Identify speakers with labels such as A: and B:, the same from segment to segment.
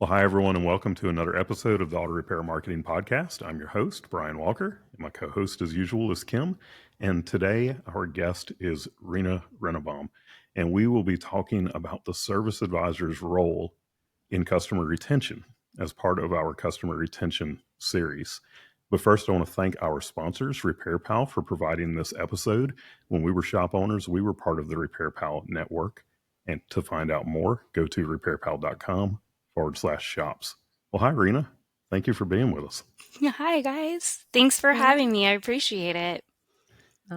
A: Well, hi, everyone, and welcome to another episode of the Auto Repair Marketing Podcast. I'm your host, Brian Walker. And my co host, as usual, is Kim. And today, our guest is Rena Rennebohm. And we will be talking about the service advisor's role in customer retention as part of our customer retention series. But first, I want to thank our sponsors, RepairPal, for providing this episode. When we were shop owners, we were part of the RepairPal network. And to find out more, go to repairpal.com/shops. Well, hi, Rena. Thank you for being with us.
B: Hi, guys. Thanks for
C: Hi.
B: having me. I appreciate it.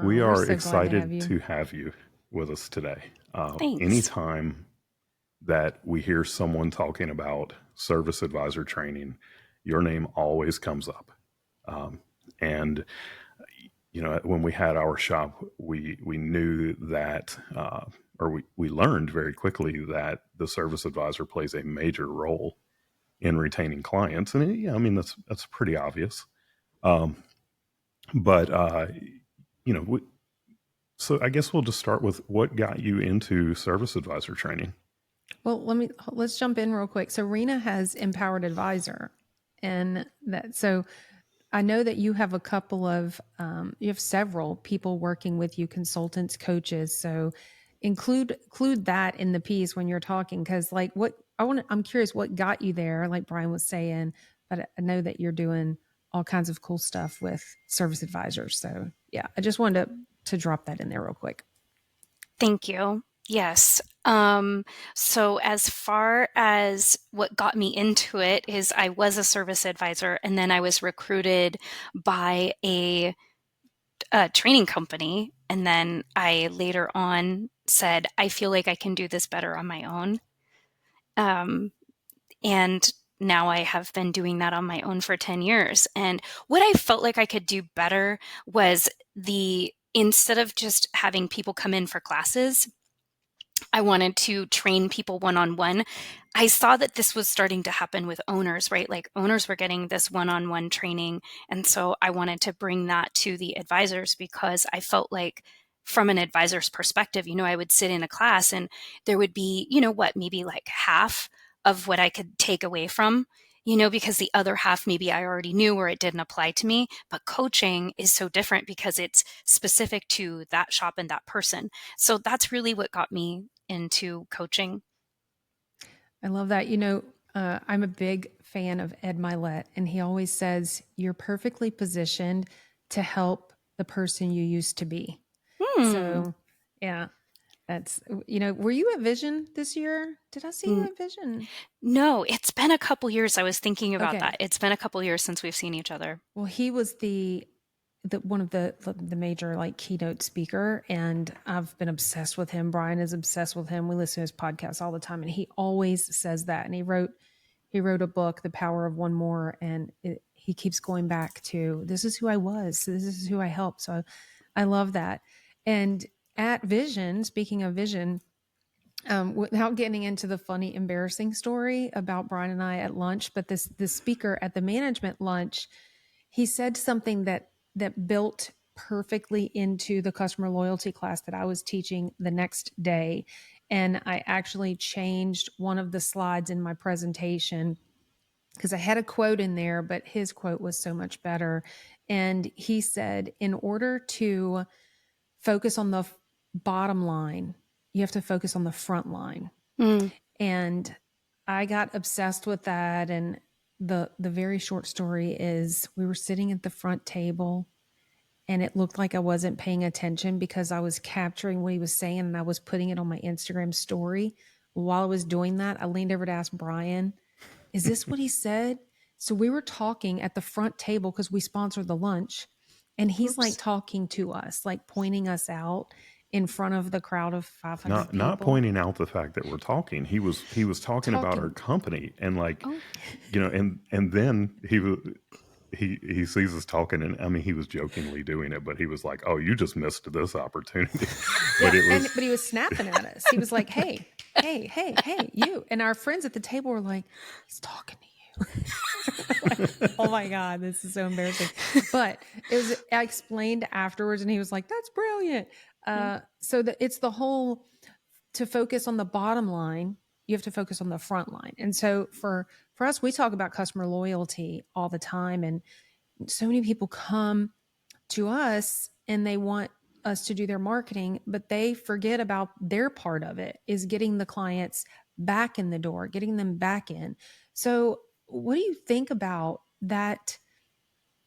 A: We
C: We're
A: are
C: so glad to have
A: excited
C: you.
A: to have you with us today.
B: Thanks.
A: Anytime that we hear someone talking about service advisor training, your name always comes up. And when we had our shop, we knew that, or we learned very quickly that the service advisor plays a major role in retaining clients, and yeah, I mean that's pretty obvious. Um, but so I guess we'll just start with what got you into service advisor training.
C: Well, let's jump in real quick. So Rena has Empowered Advisor, and so I know that you have a couple of you have several people working with you, consultants, coaches. So include that in the piece when you're talking, because I'm curious what got you there, like Brian was saying. But I know that you're doing all kinds of cool stuff with service advisors. So yeah, I just wanted to drop that in there real quick.
B: Thank you. Yes. So as far as what got me into it is I was a service advisor, and then I was recruited by a training company. And then I later on said, I feel like I can do this better on my own. And now I have been doing that on my own for 10 years. And what I felt like I could do better was instead of just having people come in for classes, I wanted to train people one-on-one. I saw that this was starting to happen with owners, right? Like owners were getting this one-on-one training. And so I wanted to bring that to the advisors because I felt like from an advisor's perspective, I would sit in a class and there would be, maybe like half of what I could take away from, because the other half maybe I already knew or it didn't apply to me. But coaching is so different because it's specific to that shop and that person. So that's really what got me into coaching.
C: I love that. I'm a big fan of Ed Milet, and he always says, you're perfectly positioned to help the person you used to be. So, yeah, were you at Vision this year? Did I see you at Vision?
B: No, it's been a couple years. I was thinking about
C: Okay.
B: that. It's been a couple years since we've seen each other.
C: Well, he was the one of the major like keynote speaker, and I've been obsessed with him. Brian is obsessed with him. We listen to his podcast all the time, and he always says that. And he wrote a book, The Power of One More, and he keeps going back to, this is who I was, this is who I helped. So I love that. And at Vision, speaking of Vision, without getting into the funny, embarrassing story about Brian and I at lunch, but this speaker at the management lunch, he said something that built perfectly into the customer loyalty class that I was teaching the next day. And I actually changed one of the slides in my presentation because I had a quote in there, but his quote was so much better. And he said, in order to focus on the bottom line, you have to focus on the front line. And I got obsessed with that. And the very short story is, we were sitting at the front table and it looked like I wasn't paying attention because I was capturing what he was saying and I was putting it on my Instagram story. While I was doing that, I leaned over to ask Brian, is this what he said? So we were talking at the front table because we sponsored the lunch, and he's like talking to us, like pointing us out in front of the crowd of 500 people.
A: Not pointing out the fact that we're talking. He was talking about our company, and and then he sees us talking, and I mean, he was jokingly doing it, but he was like, "Oh, you just missed this opportunity."
C: But he was snapping at us. He was like, "Hey, you!" And our friends at the table were like, "He's talking to you." Like, oh my God, this is so embarrassing. But I explained afterwards, and he was like, "That's brilliant." So it's the whole, to focus on the bottom line you have to focus on the front line. And so for us, we talk about customer loyalty all the time. And so many people come to us and they want us to do their marketing, but they forget about their part of it is getting the clients back in the door, getting them back in. So what do you think about that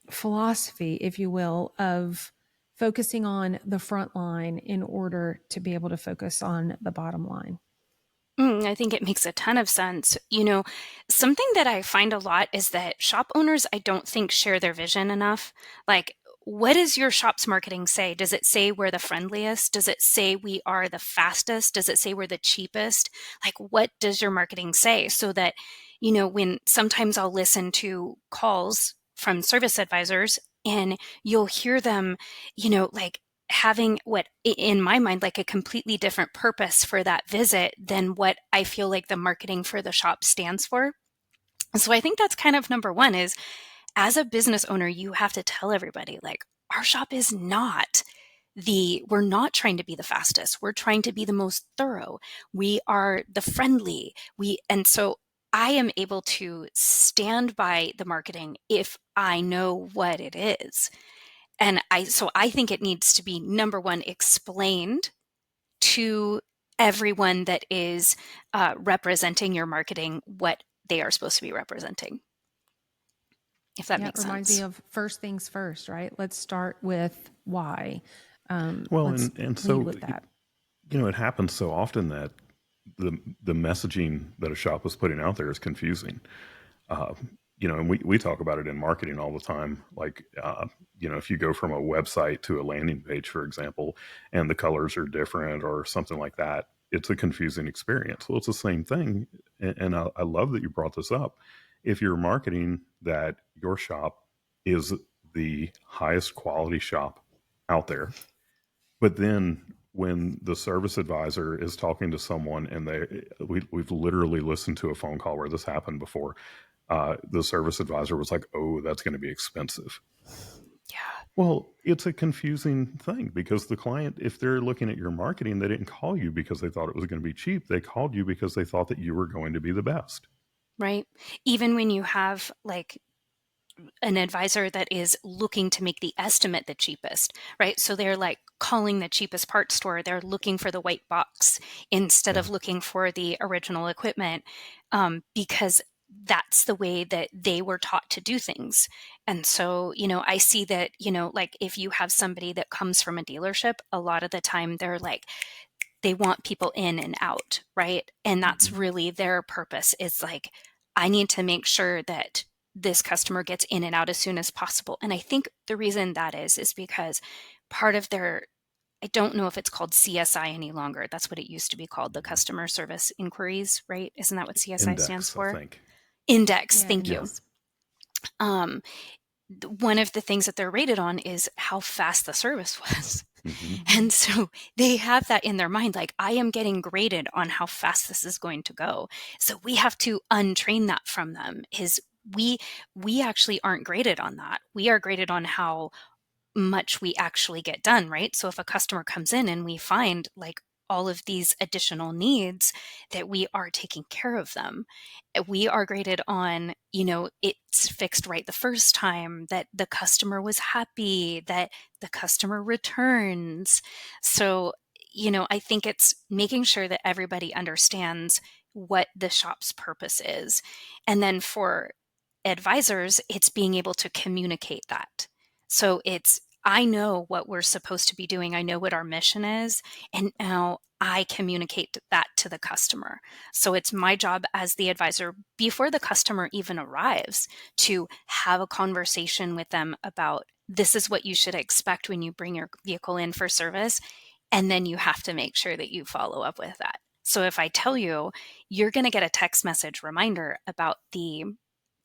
C: philosophy, if you will, of focusing on the front line in order to be able to focus on the bottom line?
B: I think it makes a ton of sense. Something that I find a lot is that shop owners, I don't think, share their vision enough. Like, what does your shop's marketing say? Does it say we're the friendliest? Does it say we are the fastest? Does it say we're the cheapest? Like, what does your marketing say? So that, when sometimes I'll listen to calls from service advisors and you'll hear them, like, having what in my mind like a completely different purpose for that visit than what I feel like the marketing for the shop stands for. So I think that's kind of number one is as a business owner, you have to tell everybody like our shop is not we're not trying to be the fastest. We're trying to be the most thorough. We are the friendly. And so I am able to stand by the marketing if I know what it is. And I think it needs to be number one, explained to everyone that is representing your marketing what they are supposed to be representing. If that makes
C: It reminds
B: sense.
C: me of first things first, right? Let's start with why.
A: Well,
C: Let's
A: and
C: lead
A: so,
C: with that.
A: it happens so often that the messaging that a shop is putting out there is confusing. Uh, and we talk about it in marketing all the time. Like, if you go from a website to a landing page, for example, and the colors are different or something like that, it's a confusing experience. Well, it's the same thing. And I love that you brought this up. If you're marketing that your shop is the highest quality shop out there, but then when the service advisor is talking to someone and we've literally listened to a phone call where this happened before, the service advisor was like, "Oh, that's going to be expensive."
B: Yeah.
A: Well, it's a confusing thing because the client, if they're looking at your marketing, they didn't call you because they thought it was going to be cheap. They called you because they thought that you were going to be the best.
B: Right. Even when you have like an advisor that is looking to make the estimate the cheapest, right? So they're like calling the cheapest parts store. They're looking for the white box instead
A: Yeah.
B: of looking for the original equipment because that's the way that they were taught to do things. And so, I see that, like if you have somebody that comes from a dealership, a lot of the time they're like, they want people in and out, right? And that's
A: Mhm.
B: really their purpose is like, I need to make sure that this customer gets in and out as soon as possible. And I think the reason that is because part of their, I don't know if it's called CSI any longer. That's what it used to be called, the customer service inquiries, right? Isn't that what CSI stands
A: Index, I
B: for?
A: think.
B: Index,
C: Yeah,
B: thank
A: Yeah.
B: you.
C: index.
B: Um, one of the things that they're rated on is how fast the service was.
A: Hmm.
C: Mm-hmm.
B: And so they have that in their mind, like, I am getting graded on how fast this is going to go. So we have to untrain that from them is we actually aren't graded on that. We are graded on how much we actually get done, right? So if a customer comes in and we find like all of these additional needs that we are taking care of them, we are graded on, it's fixed right the first time, that the customer was happy, that the customer returns. So, I think it's making sure that everybody understands what the shop's purpose is. And then for advisors, it's being able to communicate that. So I know what we're supposed to be doing. I know what our mission is. And now I communicate that to the customer. So it's my job as the advisor before the customer even arrives to have a conversation with them about this is what you should expect when you bring your vehicle in for service. And then you have to make sure that you follow up with that. So if I tell you, you're going to get a text message reminder about the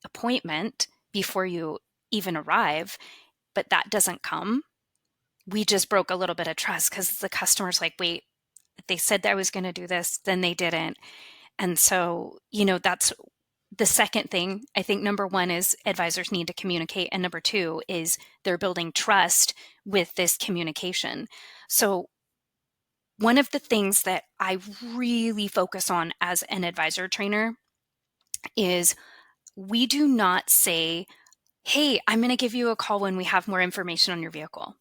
B: appointment before you even arrive, but that doesn't come, we just broke a little bit of trust because the customer's like, wait, they said that I was going to do this, then they didn't. And so, that's the second thing. I think number one is advisors need to communicate. And number two is they're building trust with this communication. So one of the things that I really focus on as an advisor trainer is we do not say, hey, I'm going to give you a call when we have more information on your vehicle,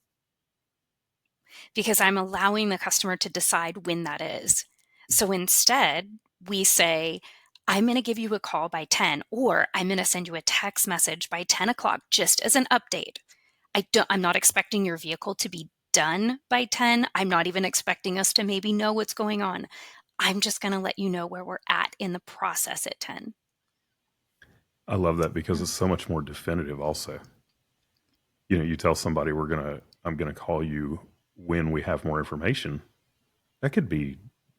B: because I'm allowing the customer to decide when that is. So instead, we say, I'm going to give you a call by 10, or I'm going to send you a text message by 10 o'clock just as an update. I'm not expecting your vehicle to be done by 10. I'm not even expecting us to maybe know what's going on. I'm just going to let you know where we're at in the process at 10.
A: I love that because it's so much more definitive also. You tell somebody I'm gonna call you when we have more information. That could be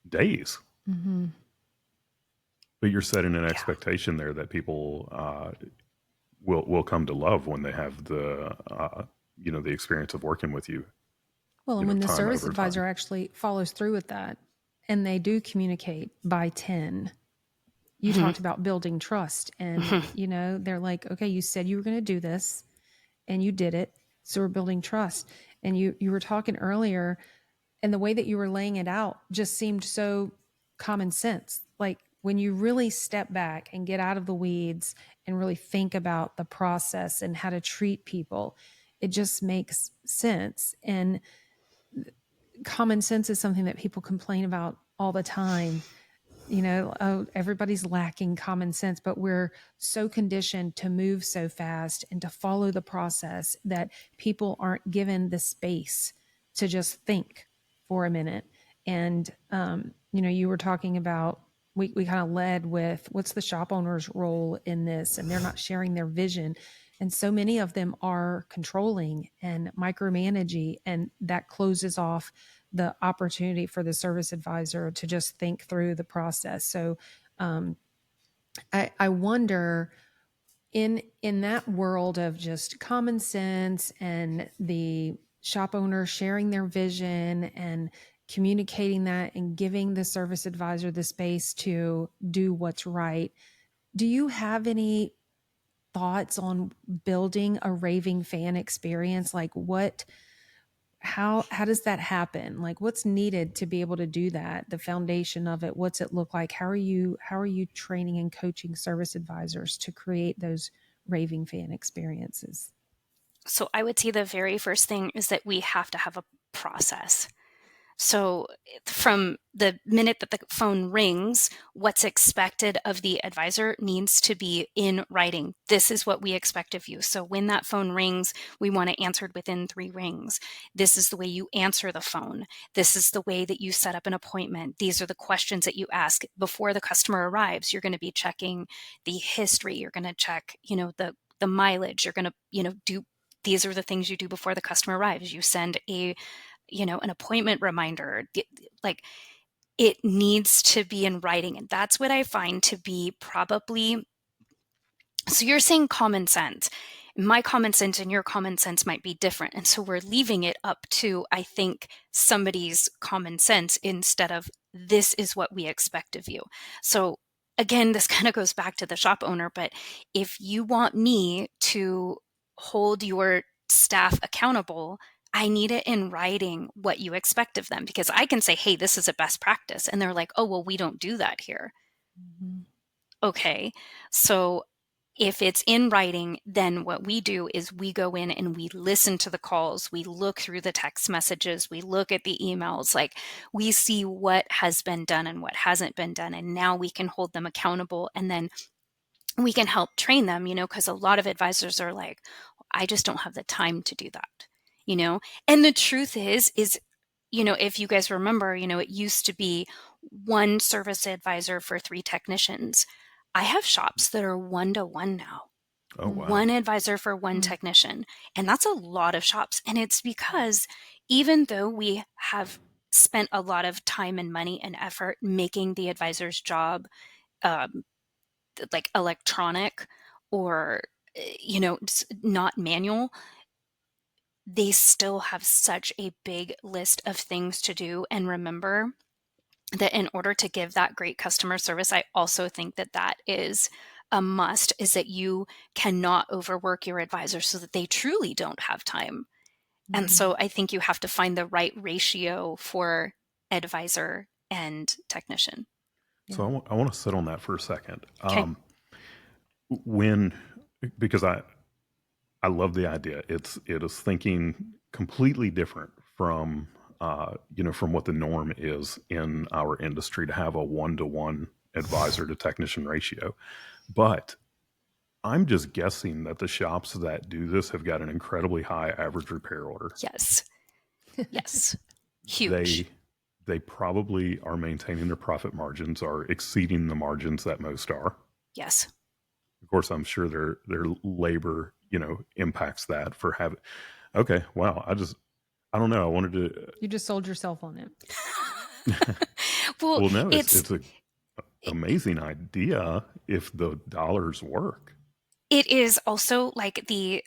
A: days,
C: Mm-hmm.
A: but you're setting an
B: Yeah.
A: expectation there that people will come to love when they have the experience of working with you.
C: Well, and when the
A: Time
C: service
A: over time.
C: advisor actually follows through with that and they do communicate by 10, you
B: Mhm.
C: talked about building trust. And,
B: Mhm.
C: they're like, okay, you said you were going to do this and you did it. So we're building trust. And you were talking earlier, and the way that you were laying it out just seemed so common sense. Like when you really step back and get out of the weeds and really think about the process and how to treat people, it just makes sense. And common sense is something that people complain about all the time. Oh, everybody's lacking common sense, but we're so conditioned to move so fast and to follow the process that people aren't given the space to just think for a minute. And, you were talking about, we kind of led with what's the shop owner's role in this, and they're not sharing their vision. And so many of them are controlling and micromanaging, and that closes off the opportunity for the service advisor to just think through the process. So um, I wonder, in that world of just common sense and the shop owner sharing their vision and communicating that and giving the service advisor the space to do what's right, do you have any thoughts on building a raving fan experience? Like how does that happen? Like what's needed to be able to do that? The foundation of it, what's it look like? How are you training and coaching service advisors to create those raving fan experiences?
B: So I would say the very first thing is that we have to have a process. So from the minute that the phone rings, what's expected of the advisor needs to be in writing. This is what we expect of you. So when that phone rings, we want it answered within 3 rings. This is the way you answer the phone. This is the way that you set up an appointment. These are the questions that you ask before the customer arrives. You're going to be checking the history. You're going to check, the mileage. You're going to, do these are the things you do before the customer arrives. You send an appointment reminder. Like it needs to be in writing. And that's what I find to be probably, so you're saying common sense. My common sense and your common sense might be different. And so we're leaving it up to, I think, somebody's common sense instead of this is what we expect of you. So again, this kind of goes back to the shop owner, but if you want me to hold your staff accountable, I need it in writing what you expect of them, because I can say, hey, this is a best practice. And they're like, oh, well, we don't do that here.
C: Mhm.
B: Okay. So if it's in writing, then what we do is we go in and we listen to the calls. We look through the text messages. We look at the emails. Like we see what has been done and what hasn't been done. And now we can hold them accountable. And then we can help train them, because a lot of advisors are like, I just don't have the time to do that. And the truth is, if you guys remember, it used to be one service advisor for 3 technicians. I have shops that are 1-to-1 now.
A: Oh wow.
B: One advisor for one
C: Mm.
B: technician. And that's a lot of shops. And it's because even though we have spent a lot of time and money and effort making the advisor's job um, like electronic or not manual, they still have such a big list of things to do. And remember that in order to give that great customer service, I also think that that is a must, is that you cannot overwork your advisor so that they truly don't have time. And
C: Mhm.
B: so I think you have to find the right ratio for advisor and technician.
A: So I want to sit on that for a second.
B: Okay.
A: When, because I love the idea. It is thinking completely different from from what the norm is in our industry to have a 1-to-1 advisor to technician ratio. But I'm just guessing that the shops that do this have got an incredibly high average repair order.
B: Yes. Yes.
A: They
B: Huge.
A: they probably are maintaining their profit margins, are exceeding the margins that most are.
B: Yes.
A: Of course, I'm sure their labor, impacts that for having. Okay, wow. I don't know. I wanted to.
C: You just sold yourself on it.
B: Well,
A: Well, no,
B: it's
A: it's an amazing idea if the dollars work.
B: it is also like the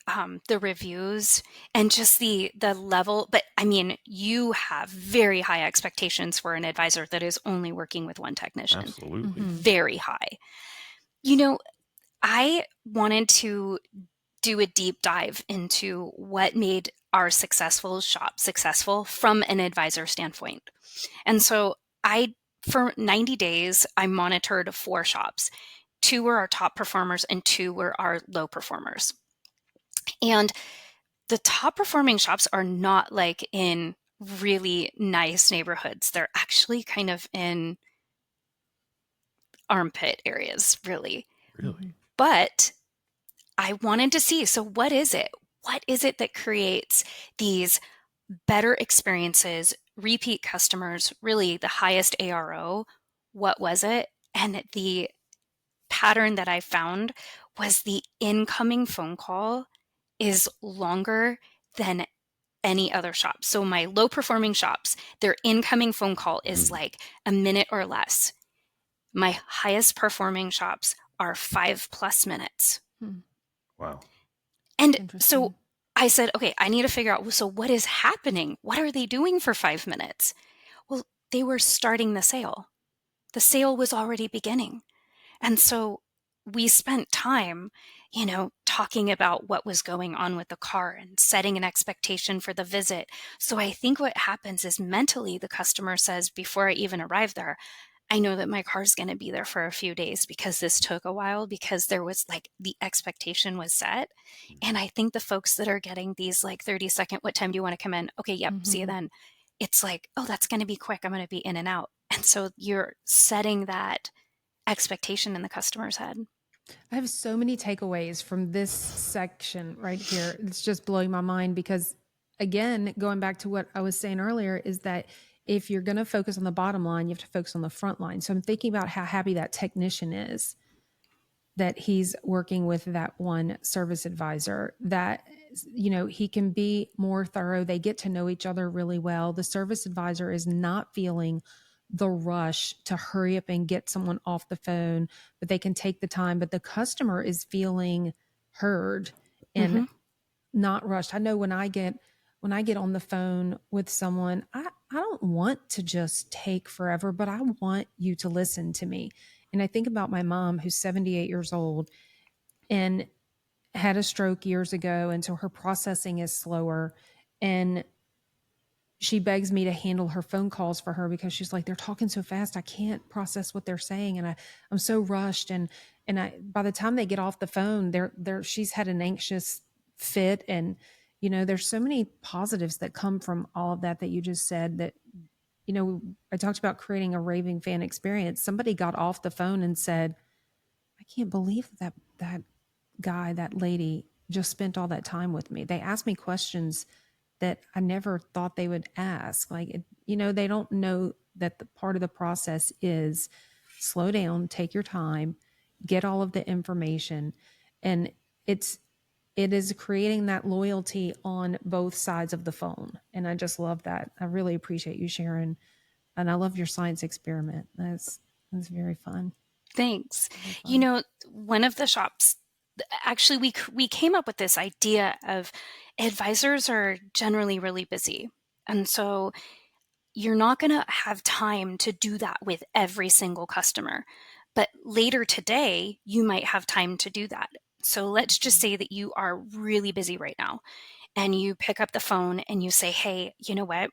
B: reviews and just the level, but I mean, you have very high expectations for an advisor that is only working with one technician.
A: Absolutely.
B: Very high. I wanted to do a deep dive into what made our successful shop successful from an advisor standpoint. And so for 90 days, I monitored 4 shops. 2 were our top performers and 2 were our low performers. And the top performing shops are not like in really nice neighborhoods. They're actually kind of in armpit areas, really.
A: Really.
B: But I wanted to see, so what is it? What is it that creates these better experiences, repeat customers, really the highest ARO? What was it? And the pattern that I found was the incoming phone call is longer than any other shop. So my low performing shops, their incoming phone call is like a minute or less. My highest performing shops are 5+ minutes.
A: Wow.
B: And so I said, okay, I need to figure out, so what is happening? What are they doing for 5 minutes? Well, they were starting the sale. The sale was already beginning. And so we spent time, talking about what was going on with the car and setting an expectation for the visit. So I think what happens is mentally the customer says, before I even arrive there, I know that my car's going to be there for a few days because this took a while, because there was like the expectation was set. And I think the folks that are getting these like 30-second, what time do you want to come in? Okay, yep, see you then. It's like, oh, that's going to be quick. I'm going to be in and out. And so you're setting that expectation in the customer's head.
C: I have so many takeaways from this section right here. It's just blowing my mind because, again, going back to what I was saying earlier, is that if you're going to focus on the bottom line, you have to focus on the front line. So I'm thinking about how happy that technician is that he's working with that one service advisor, that, he can be more thorough. They get to know each other really well. The service advisor is not feeling the rush to hurry up and get someone off the phone, but they can take the time. But the customer is feeling heard and not rushed. I know when I get on the phone with someone, I don't want to just take forever, but I want you to listen to me. And I think about my mom, who's 78 years old and had a stroke years ago. And so her processing is slower. And she begs me to handle her phone calls for her because she's like, they're talking so fast, I can't process what they're saying, and I'm so rushed. And by the time they get off the phone, she's had an anxious fit, and there's so many positives that come from all of that you just said. That I talked about creating a raving fan experience. Somebody got off the phone and said, I can't believe that guy, that lady, just spent all that time with me. They asked me questions that I never thought they would ask. Like, they don't know that the part of the process is slow down, take your time, get all of the information. And it is creating that loyalty on both sides of the phone. And I just love that. I really appreciate you sharing. And I love your science experiment. That's very fun.
B: Thanks. One of the shops, actually, we came up with this idea of advisors are generally really busy. And so you're not going to have time to do that with every single customer. But later today, you might have time to do that. So let's just say that you are really busy right now and you pick up the phone and you say, hey, you know what?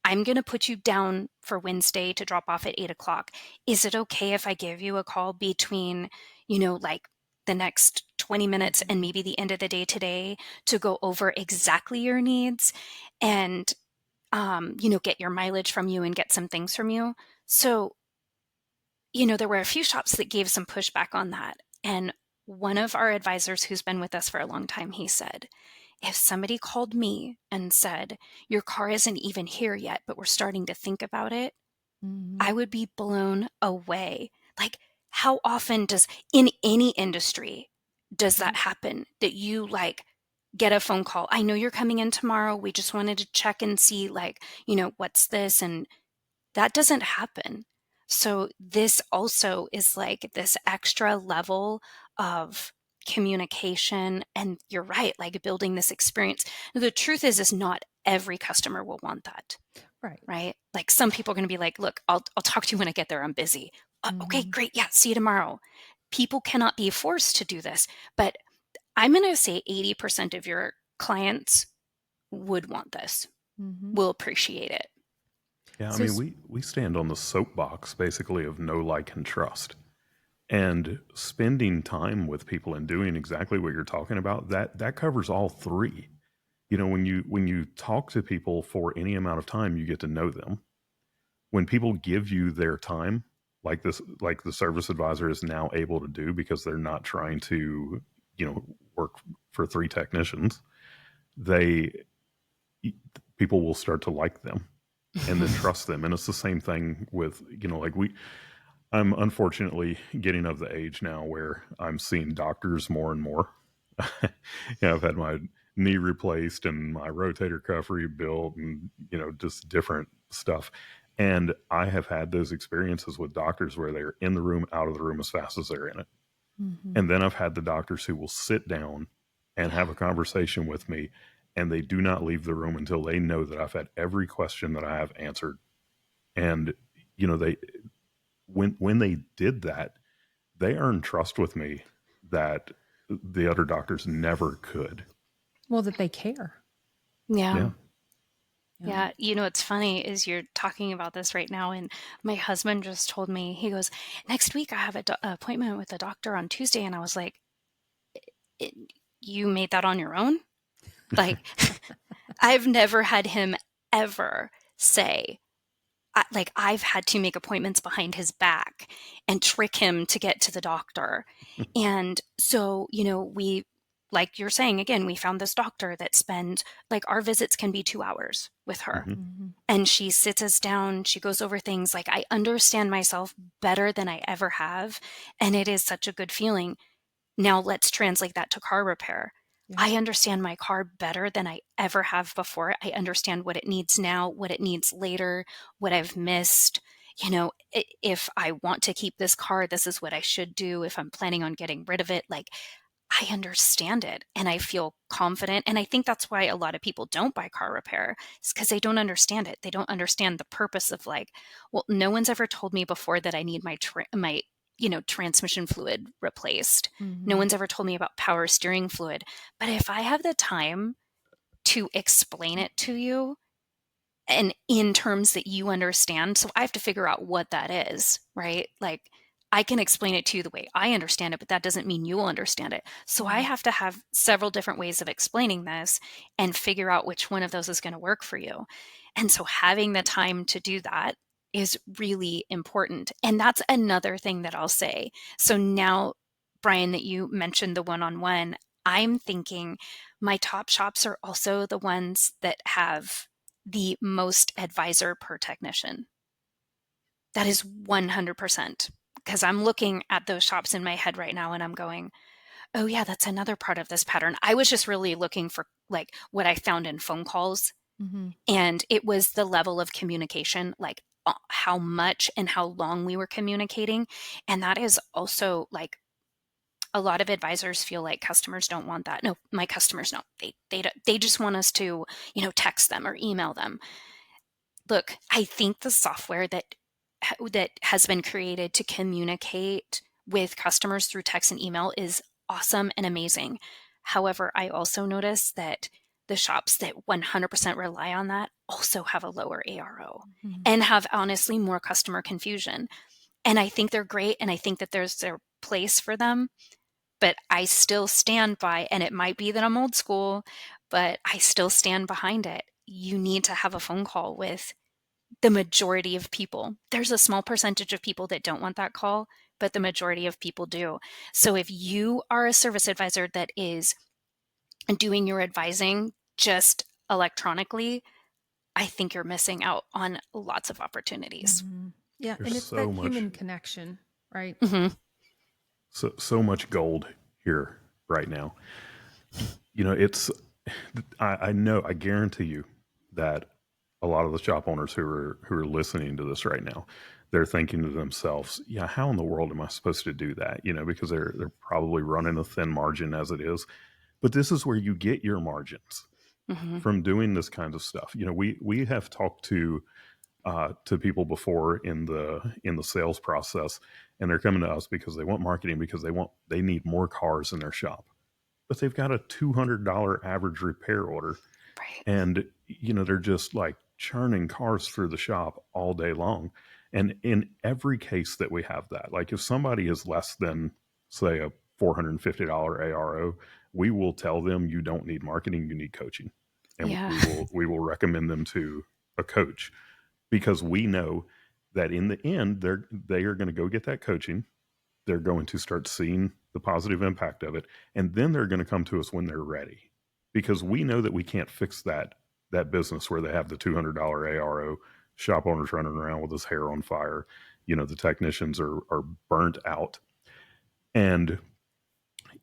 B: I'm going to put you down for Wednesday to drop off at 8 o'clock. Is it okay if I give you a call between, like the next 20 minutes and maybe the end of the day today to go over exactly your needs and, get your mileage from you and get some things from you? So, there were a few shops that gave some pushback on that. And one of our advisors who's been with us for a long time, he said, if somebody called me and said, your car isn't even here yet, but we're starting to think about it, I would be blown away. Like, how often in any industry, does that happen? That you get a phone call? I know you're coming in tomorrow. We just wanted to check and see, what's this? And that doesn't happen. So this also is like this extra level of communication. And you're right, like building this experience. The truth is not every customer will want that. Right. Like some people are going to be like, look, I'll talk to you when I get there. I'm busy. Okay, great. Yeah. See you tomorrow. People cannot be forced to do this, but I'm going to say 80% of your clients would want this, will appreciate it.
A: Yeah, I mean, we stand on the soapbox basically of know, like, and trust. And spending time with people and doing exactly what you're talking about, that covers all three. When you talk to people for any amount of time, you get to know them. When people give you their time, like the service advisor is now able to do because they're not trying to, work for three technicians, they people will start to like them and then trust them. And it's the same thing with, I'm unfortunately getting of the age now where I'm seeing doctors more and more. I've had my knee replaced and my rotator cuff rebuilt and, just different stuff. And I have had those experiences with doctors where they're in the room, out of the room as fast as they're in it. And then I've had the doctors who will sit down and have a conversation with me, and they do not leave the room until they know that I've had every question that I have answered. And, they, when they did that, they earned trust with me that the other doctors never could.
C: Well, that they care.
B: Yeah. What's funny is you're talking about this right now, and my husband just told me, he goes, next week I have an appointment with a doctor on Tuesday. And I was like, you made that on your own? Like, I've never had him ever say, I've had to make appointments behind his back and trick him to get to the doctor. And so, like you're saying, again, we found this doctor that spends, our visits can be 2 hours with her. And she sits us down. She goes over things. Like, I understand myself better than I ever have. And it is such a good feeling. Now let's translate that to car repair. I understand my car better than I ever have before. I understand what it needs now, what it needs later, what I've missed. If I want to keep this car, this is what I should do. If I'm planning on getting rid of it, I understand it and I feel confident. And I think that's why a lot of people don't buy car repair, is because they don't understand it. They don't understand the purpose of well, no one's ever told me before that I need my transmission fluid replaced. No one's ever told me about power steering fluid. But if I have the time to explain it to you and in terms that you understand, so I have to figure out what that is, right? I can explain it to you the way I understand it, but that doesn't mean you will understand it. So I have to have several different ways of explaining this and figure out which one of those is going to work for you. And so having the time to do that is really important. And that's another thing that I'll say. So now, Brian, that you mentioned the one-on-one, I'm thinking my top shops are also the ones that have the most advisor per technician. That is 100%. Because I'm looking at those shops in my head right now and I'm going, oh yeah, that's another part of this pattern. I was just really looking for what I found in phone calls. And it was the level of communication, how much and how long we were communicating. And that is also a lot of advisors feel like customers don't want that. No, my customers don't. They just want us to, text them or email them. Look, I think the software that has been created to communicate with customers through text and email is awesome and amazing. However, I also notice that the shops that 100% rely on that also have a lower ARO
C: Mhm.
B: and have honestly more customer confusion. And I think they're great, and I think that there's their place for them, but I still stand by, and it might be that I'm old school, but I still stand behind it. You need to have a phone call with the majority of people. There's a small percentage of people that don't want that call, but the majority of people do. So if you are a service advisor that is doing your advising just electronically, I think you're missing out on lots of opportunities.
C: Mhm. Yeah,
A: There's
C: and it's that
A: so much,
C: human connection, right?
B: Mhm.
A: so much gold here right now. You know, it's I know, I guarantee you that a lot of the shop owners who are listening to this right now, they're thinking to themselves, yeah, how in the world am I supposed to do that? You know, because they're probably running a thin margin as it is. But this is where you get your margins
B: Mhm.
A: from doing this kind of stuff. You know, we have talked to people before in the sales process, and they're coming to us because they want marketing, because they need more cars in their shop, but they've got a $200 average repair order,
B: Right.
A: and you know they're just like churning cars through the shop all day long. And in every case that we have that, like if somebody is less than say a $450 ARO, we will tell them you don't need marketing, you need coaching, and
B: Yeah.
A: we will recommend them to a coach, because we know that in the end they are going to go get that coaching, they're going to start seeing the positive impact of it, and then they're going to come to us when they're ready, because we know that we can't fix that business where they have the $200 ARO, shop owners running around with his hair on fire, you know, the technicians are burnt out. And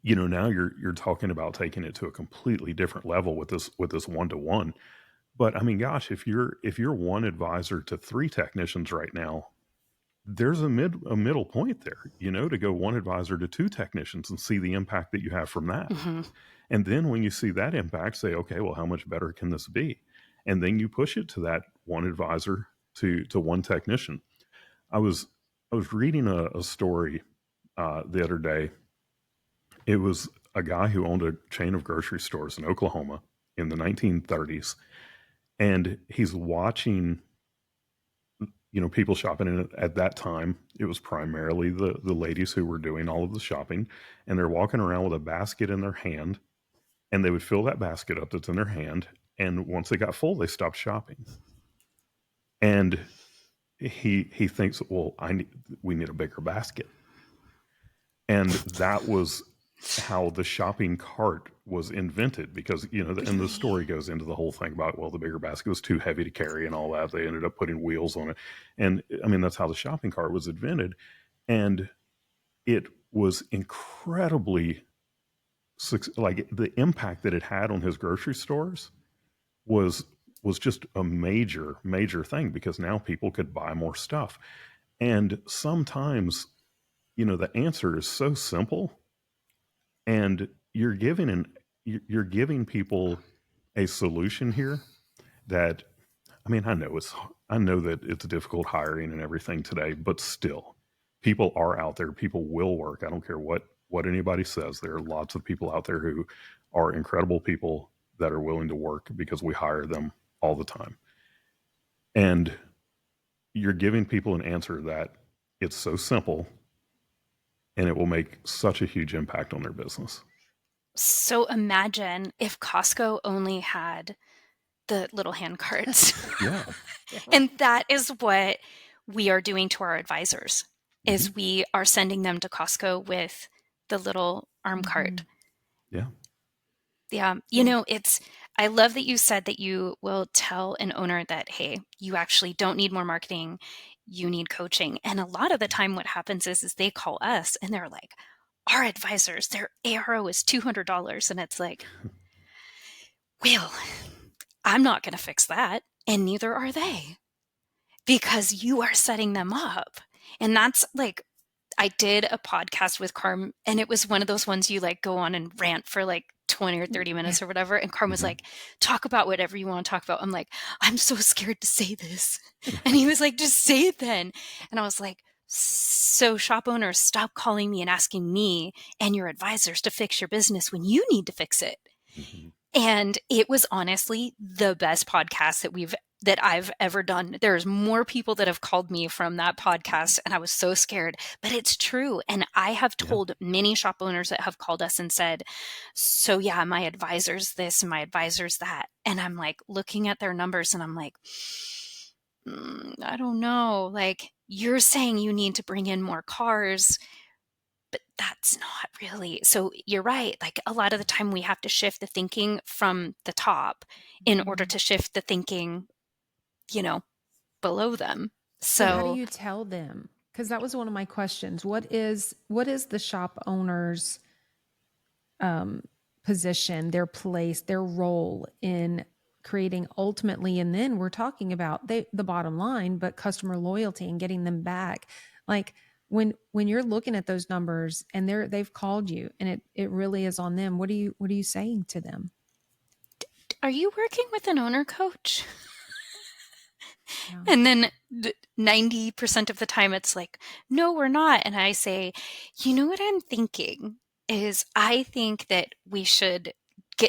A: you know, now you're talking about taking it to a completely different level with this one-to-one. But I mean, gosh, if you're one advisor to three technicians right now, there's a middle point there, you know, to go one advisor to two technicians and see the impact that you have from that.
B: Mhm.
A: And then when you see that impact, say, okay, well, how much better can this be? And then you push it to that one advisor to one technician. I was I was reading a story the other day. It was a guy who owned a chain of grocery stores in Oklahoma in the 1930s, and he's watching, you know, people shopping in it. At that time it was primarily the ladies who were doing all of the shopping, and they're walking around with a basket in their hand, and they would fill that basket up that's in their hand, and once they got full they stopped shopping. And he thinks, well, we need a bigger basket. And that was how the shopping cart was invented, because you know, and the
B: Really?
A: story goes into the whole thing about, well, the bigger basket was too heavy to carry and all that, they ended up putting wheels on it. And I mean, that's how the shopping cart was invented. And it was incredibly like the impact that it had on his grocery stores was just a major thing, because now people could buy more stuff. And sometimes, you know, the answer is so simple, and you're giving people a solution here that, I mean, I know that it's difficult hiring and everything today, but still, people are out there, people will work. I don't care what anybody says, there are lots of people out there who are incredible people that are willing to work, because we hire them all the time. And you're giving people an answer that it's so simple, and it will make such a huge impact on their business.
B: So imagine if Costco only had the little hand carts.
A: Yeah.
C: Yeah.
B: And that is what we are doing to our advisors,
A: Hmm.
B: is we are sending them to Costco with the little arm cart.
C: Mhm.
A: Yeah.
B: Yeah,
C: Well,
B: I love that you said that you will tell an owner that, hey, you actually don't need more marketing, you need coaching. And a lot of the time what happens is they call us and they're like, our advisors, their ARO is $200. And it's like, well, I'm not going to fix that. And neither are they, because you are setting them up. And that's like, I did a podcast with Carm, and it was one of those ones you like go on and rant for like 20 or 30
C: yeah.
B: minutes or whatever. And Carm was
A: Hmm.
B: like, talk about whatever you want to talk about. I'm like, I'm so scared to say this. And he was like, just say it then. And I was like, so shop owners, stop calling me and asking me and your advisors to fix your business when you need to fix it.
A: Hmm.
B: And it was honestly the best podcast that I've ever done. There's more people that have called me from that podcast, and I was so scared, but it's true. And I have
A: Yeah.
B: told many shop owners that have called us and said, so yeah, my advisor's this and my advisor's that. And I'm like looking at their numbers and I'm like, I don't know. Like, you're saying you need to bring in more cars, but that's not really. So you're right. Like, a lot of the time we have to shift the thinking from the top in order to shift the thinking, below them.
C: So how do
B: So
C: you tell them? Because that was one of my questions. What is the shop owner's position, their place, their role in creating ultimately, and then we're talking about the bottom line, but customer loyalty and getting them back. Like when you're looking at those numbers and they've called you and it really is on them, what are you saying to them?
B: are you working with an owner coach?
C: Yeah.
B: And then 90% of the time it's like, no, we're not. And I say, you know what I'm thinking is I think that we should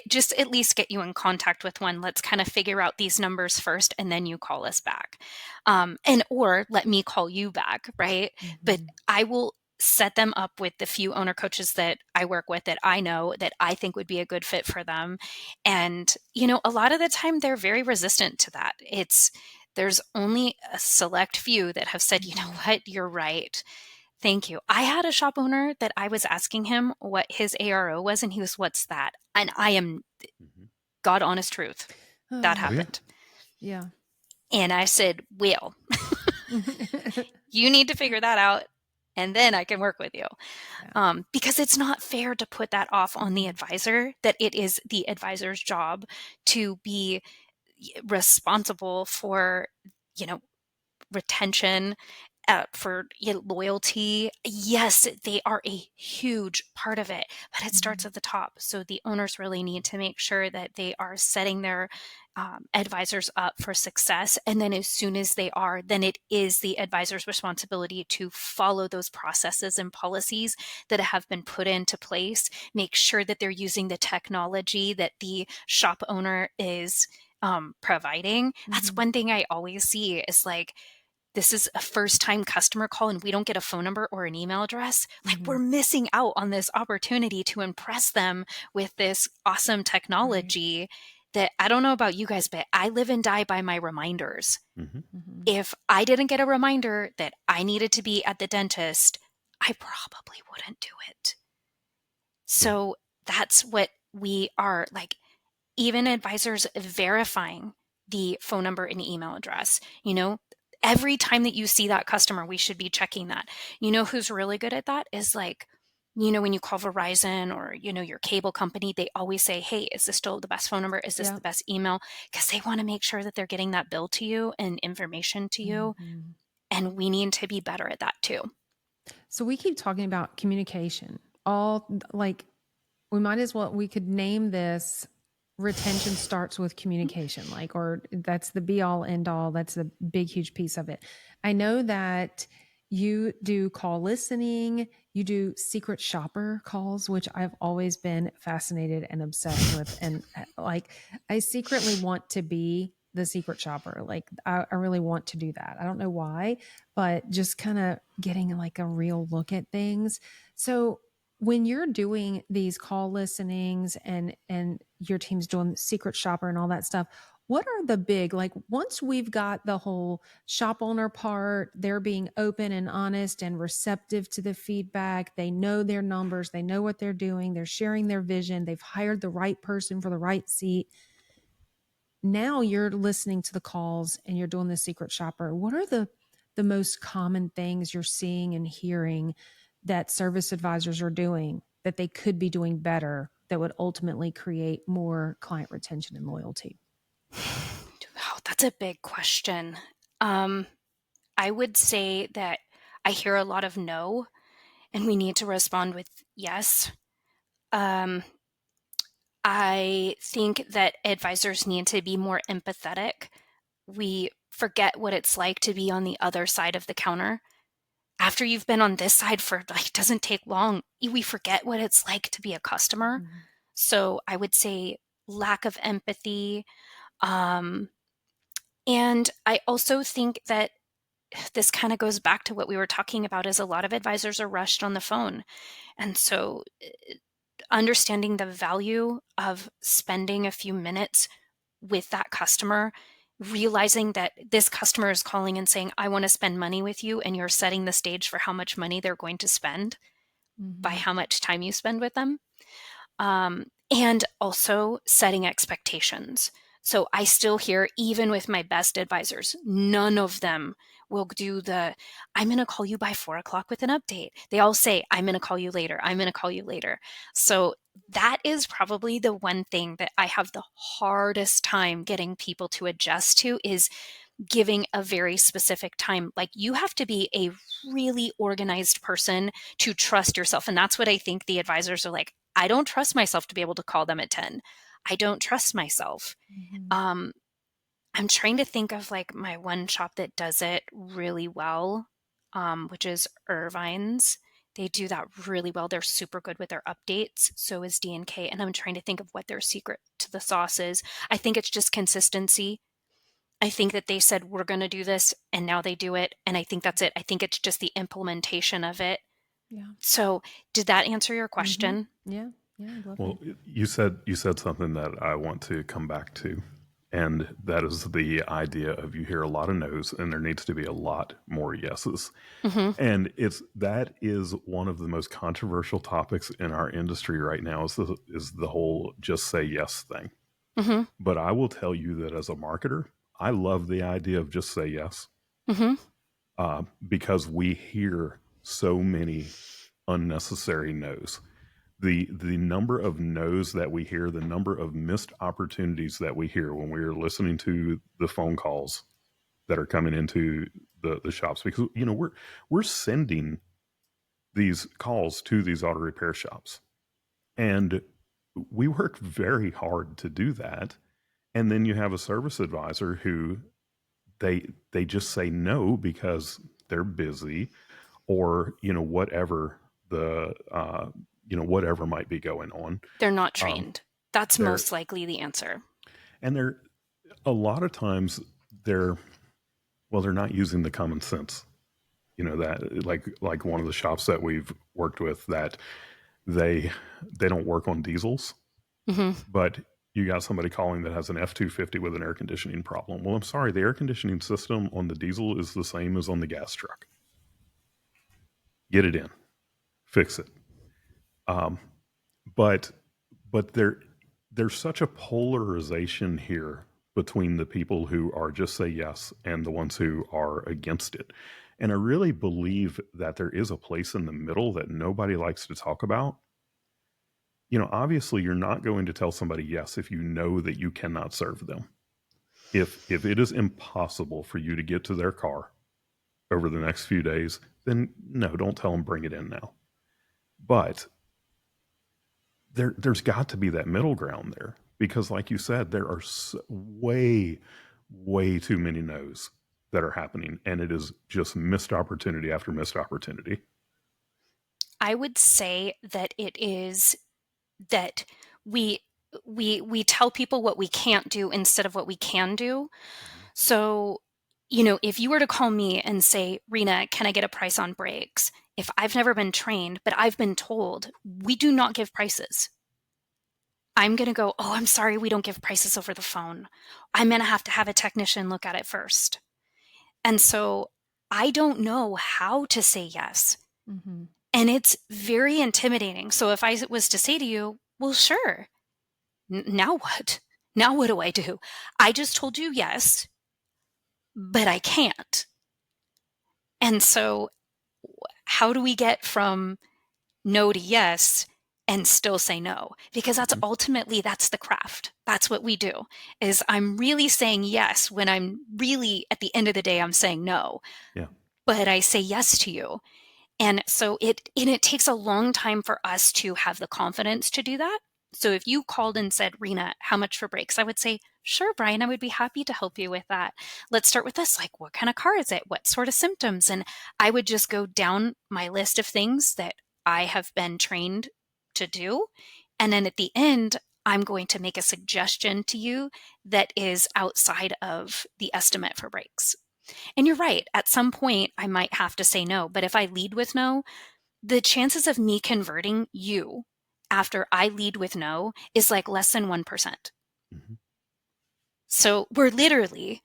B: just at least get you in contact with one. Let's kind of figure out these numbers first, and then you call us back. Or let me call you back, right? But I will set them up with the few owner coaches that I work with that I know that I think would be a good fit for them. And, a lot of the time they're very resistant to that. There's only a select few that have said, you know what, you're right. Thank you. I had a shop owner that I was asking him what his ARO was, and he was, what's that? And I am God honest truth. That
C: Oh,
B: happened.
C: yeah.
B: And I said, well, you need to figure that out, and then I can work with you. Because it's not fair to put that off on the advisor, that it is the advisor's job to be responsible for, retention, for loyalty. Yes, they are a huge part of it, but it starts at the top. So the owners really need to make sure that they are setting their advisors up for success. And then as soon as they are, then it is the advisor's responsibility to follow those processes and policies that have been put into place. Make sure that they're using the technology that the shop owner is providing. That's one thing I always see is like, this is a first time customer call and we don't get a phone number or an email address. Like, we're missing out on this opportunity to impress them with this awesome technology that I don't know about you guys, but I live and die by my reminders. If I didn't get a reminder that I needed to be at the dentist, I probably wouldn't do it. So that's what we are like, even advisors verifying the phone number and email address. Every time that you see that customer, we should be checking that. Who's really good at that is like, when you call Verizon or, your cable company, they always say, hey, is this still the best phone number? Is this the best email? Because they want to make sure that they're getting that bill to you and information to you. And we need to be better at that too.
C: So we keep talking about communication. We could name this retention starts with communication, or that's the be all end all. That's a big, huge piece of it. I know that you do call listening, you do secret shopper calls, which I've always been fascinated and obsessed with. And I secretly want to be the secret shopper. I really want to do that. I don't know why, but just kind of getting like a real look at things. So when you're doing these call listenings and your team's doing secret shopper and all that stuff, what are the big, once we've got the whole shop owner part, they're being open and honest and receptive to the feedback, they know their numbers, they know what they're doing, they're sharing their vision, they've hired the right person for the right seat. Now you're listening to the calls and you're doing the secret shopper. What are the most common things you're seeing and hearing that service advisors are doing that they could be doing better that would ultimately create more client retention and loyalty?
B: Oh, that's a big question. I would say that I hear a lot of no, and we need to respond with yes. I think that advisors need to be more empathetic. We forget what it's like to be on the other side of the counter. After you've been on this side for it doesn't take long, we forget what it's like to be a customer. So I would say lack of empathy. And I also think that this kind of goes back to what we were talking about, is a lot of advisors are rushed on the phone. And so understanding the value of spending a few minutes with that customer, realizing that this customer is calling and saying, I want to spend money with you, and you're setting the stage for how much money they're going to spend by how much time you spend with them. And also setting expectations. So I still hear, even with my best advisors, none of them will do the, I'm going to call you by 4 o'clock with an update. They all say, I'm going to call you later. I'm going to call you later. So that is probably the one thing that I have the hardest time getting people to adjust to, is giving a very specific time. Like, you have to be a really organized person to trust yourself. And that's what I think the advisors are like, I don't trust myself to be able to call them at 10. I don't trust myself. I'm trying to think of like my one shop that does it really well, which is Irvine's. They do that really well. They're super good with their updates. So is D&K. And I'm trying to think of what their secret to the sauce is. I think it's just consistency. I think that they said, we're going to do this, and now they do it. And I think that's it. I think it's just the implementation of it.
C: Yeah.
B: So did that answer your question?
C: Yeah. Yeah. I love
A: Well,
C: it.
A: you said something that I want to come back to, and that is the idea of, you hear a lot of no's and there needs to be a lot more yeses.
B: Mm-hmm.
A: And that is one of the most controversial topics in our industry right now, is the whole just say yes thing.
B: Mm-hmm.
A: But I will tell you that as a marketer, I love the idea of just say yes,
B: Mm-hmm.
A: because we hear so many unnecessary no's. The number of no's that we hear, the number of missed opportunities that we hear when we are listening to the phone calls that are coming into the shops, because we're sending these calls to these auto repair shops, and we work very hard to do that. And then you have a service advisor who they just say no because they're busy, or whatever the whatever might be going on.
B: They're not
A: Um,
B: trained. That's
A: they're
B: most likely the answer.
A: and they're a lot of times they're they're not using the common sense. That, like one of the shops that we've worked with, that they don't work on diesels,
B: Mm-hmm.
A: but you got somebody calling that has an F-250 with an air conditioning problem. Well, I'm sorry, the air conditioning system on the diesel is the same as on the gas truck. Get it in, fix it. But there's such a polarization here between the people who are just say yes and the ones who are against it. And I really believe that there is a place in the middle that nobody likes to talk about. Obviously you're not going to tell somebody yes if you know that you cannot serve them. If it is impossible for you to get to their car over the next few days, then no, don't tell them bring it in now. But there's got to be that middle ground there, because like you said, there are way too many no's that are happening, and it is just missed opportunity after missed opportunity.
B: I would say that it is that we tell people what we can't do instead of what we can do. So, if you were to call me and say, Rena, can I get a price on brakes? If I've never been trained, but I've been told we do not give prices, I'm going to go, oh, I'm sorry, we don't give prices over the phone. I'm going to have a technician look at it first. And so I don't know how to say yes.
C: Mm-hmm.
B: And it's very intimidating. So if I was to say to you, well, sure, now what? Now what do I do? I just told you yes, but I can't. And so how do we get from no to yes and still say no? Because that's
A: Mhm.
B: ultimately, that's the craft. That's what we do, is I'm really saying yes when I'm really, at the end of the day, I'm saying no.
A: Yeah.
B: But I say yes to you. And so it takes a long time for us to have the confidence to do that. So if you called and said, Rena, how much for brakes? I would say, sure, Brian, I would be happy to help you with that. Let's start with this. Like, what kind of car is it? What sort of symptoms? And I would just go down my list of things that I have been trained to do. And then at the end, I'm going to make a suggestion to you that is outside of the estimate for brakes. And you're right, at some point I might have to say no, but if I lead with no, the chances of me converting you after I lead with no is like less than 1%.
A: Mhm.
B: So we're literally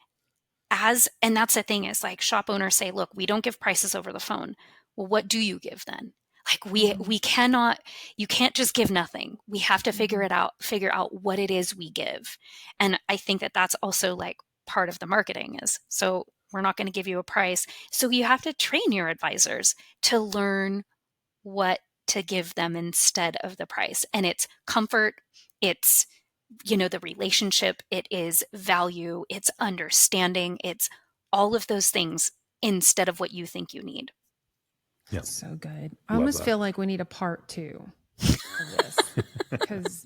B: and that's the thing is like shop owners say, look, we don't give prices over the phone. Well, what do you give then? Like we cannot, you can't just give nothing. We have to figure out what it is we give. And I think that that's also like part of the marketing is, so we're not going to give you a price. So you have to train your advisors to learn what to give them instead of the price. And it's comfort, it's the relationship, it is value, it's understanding, it's all of those things instead of what you think you need.
A: Yeah.
C: So good. I
A: Love
C: almost
A: that.
C: feel like we need a part 2 of this because,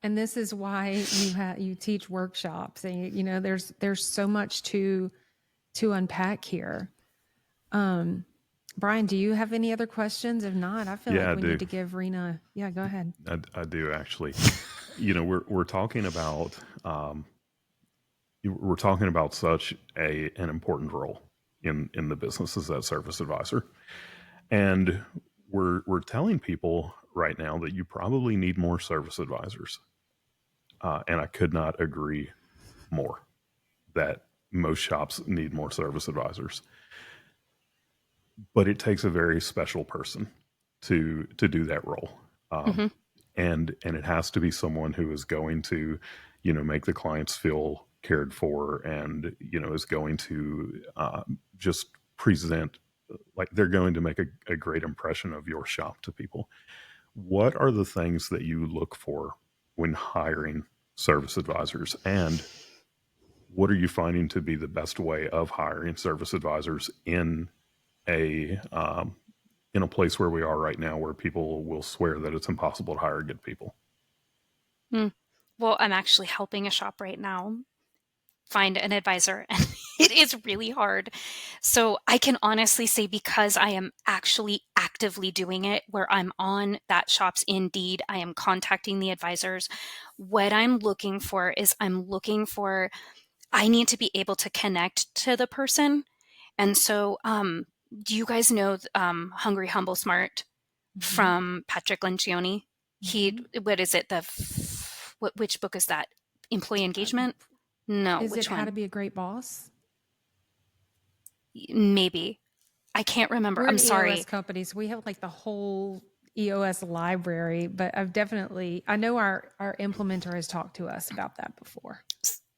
C: and this is why you teach workshops, and there's so much to unpack here. Brian, do you have any other questions? If not, I feel
A: Yeah,
C: like
A: I
C: we
A: do.
C: need to give Rena. Yeah, go ahead.
A: I do actually. We're talking about such an important role in the business as that service advisor, and we're telling people right now that you probably need more service advisors, and I could not agree more that most shops need more service advisors, but it takes a very special person to do that role.
B: Mm-hmm.
A: And it has to be someone who is going to make the clients feel cared for, and is going to just present like they're going to make a great impression of your shop to people. What are the things that you look for when hiring service advisors, and what are you finding to be the best way of hiring service advisors a in a place where we are right now, where people will swear that it's impossible to hire good people?
B: Mm. Well, I'm actually helping a shop right now find an advisor, and it is really hard. So I can honestly say, because I am actually actively doing it, where I'm on that shop's Indeed, I am contacting the advisors. What I'm looking for is I need to be able to connect to the person. And so, do you guys know Hungry, Humble, Smart
C: Mm-hmm.
B: from Patrick Lencioni?
C: Mm-hmm.
B: What is it? Which book is that? Employee Engagement? No,
C: Is it
B: which
C: How to
B: one?
C: Be a Great Boss?
B: Maybe. I can't remember.
C: We're
B: I'm
C: an EOS
B: sorry.
C: company, so we have like the whole EOS library, but I know our implementer has talked to us about that before.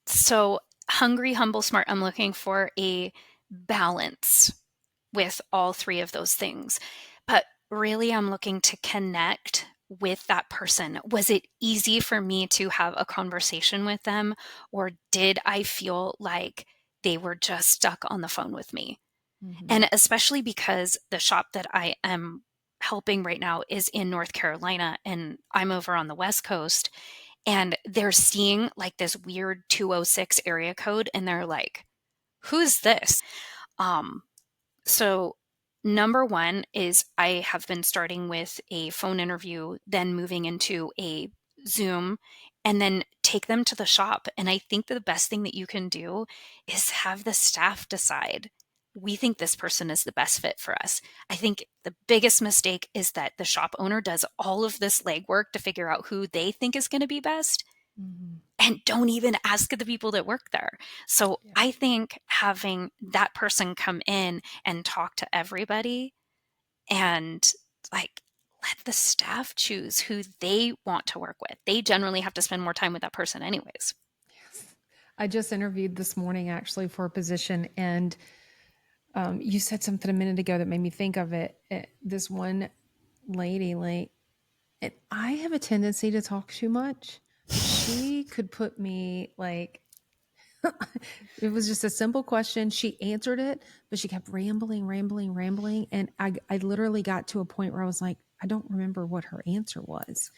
B: So, Hungry, Humble, Smart, I'm looking for a balance with all three of those things. But really, I'm looking to connect with that person. Was it easy for me to have a conversation with them, or did I feel like they were just stuck on the phone with me?
C: Mm-hmm.
B: And especially because the shop that I am helping right now is in North Carolina and I'm over on the West Coast, and they're seeing like this weird 206 area code and they're like, who's this? Um, so, number one is I have been starting with a phone interview, then moving into a Zoom, and then take them to the shop. And I think that the best thing that you can do is have the staff decide, we think this person is the best fit for us. I think the biggest mistake is that the shop owner does all of this legwork to figure out who they think is going to be best
C: Mm-hmm.
B: and don't even ask the people that work there. So
C: Yeah.
B: I think having that person come in and talk to everybody and like let the staff choose who they want to work with. They generally have to spend more time with that person anyways.
C: Yes. I just interviewed this morning actually for a position, and you said something a minute ago that made me think of it. This one lady, like, and I have a tendency to talk too much, but she could put me like, it was just a simple question. She answered it, but she kept rambling. And I literally got to a point where I was like, I don't remember what her answer was.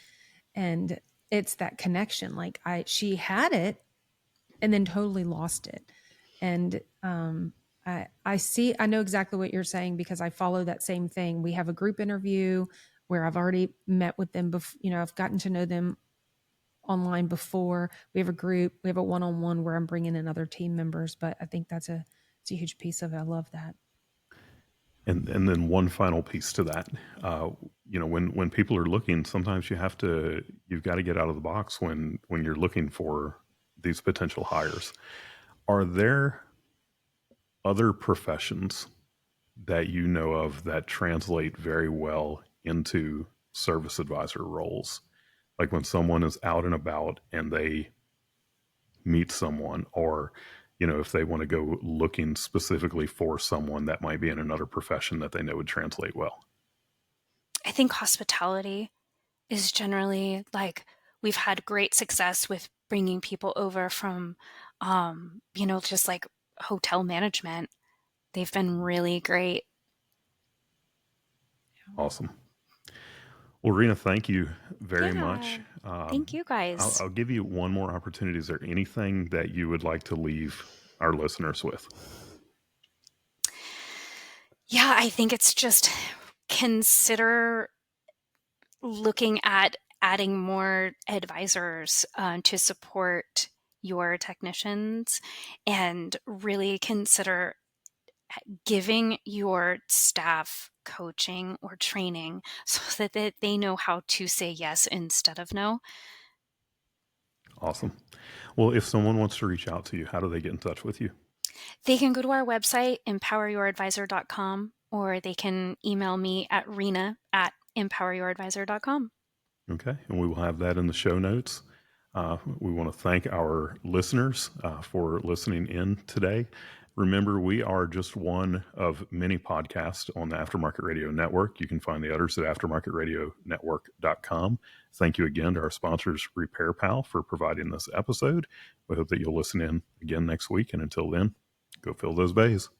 C: And it's that connection. Like she had it and then totally lost it. And I know exactly what you're saying because I follow that same thing. We have a group interview where I've already met with them before, I've gotten to know them online before. We have a group, we have a one-on-one where I'm bringing in other team members, but I think it's a huge piece of it. I love that.
A: And then one final piece to that, when people are looking, sometimes you've got to get out of the box when you're looking for these potential hires. Are there other professions that you know of that translate very well into service advisor roles? Like when someone is out and about and they meet someone, or if they want to go looking specifically for someone that might be in another profession that they know would translate well.
B: I think hospitality is generally like, we've had great success with bringing people over from, just like hotel management. They've been really great.
A: Awesome. Well, Rena, thank you very much.
B: Thank you guys.
A: I'll give you one more opportunity. Is there anything that you would like to leave our listeners with?
B: Yeah, I think it's just consider looking at adding more advisors to support your technicians, and really consider giving your staff coaching or training so that they know how to say yes instead of no.
A: Awesome. Well, if someone wants to reach out to you, how do they get in touch with you?
B: They can go to our website, empoweryouradvisor.com, or they can email me at rena@empoweryouradvisor.com.
A: Okay. And we will have that in the show notes. We want to thank our listeners for listening in today. Remember, we are just one of many podcasts on the Aftermarket Radio Network. You can find the others at aftermarketradionetwork.com. Thank you again to our sponsors, Repair Pal, for providing this episode. We hope that you'll listen in again next week. And until then, go fill those bays.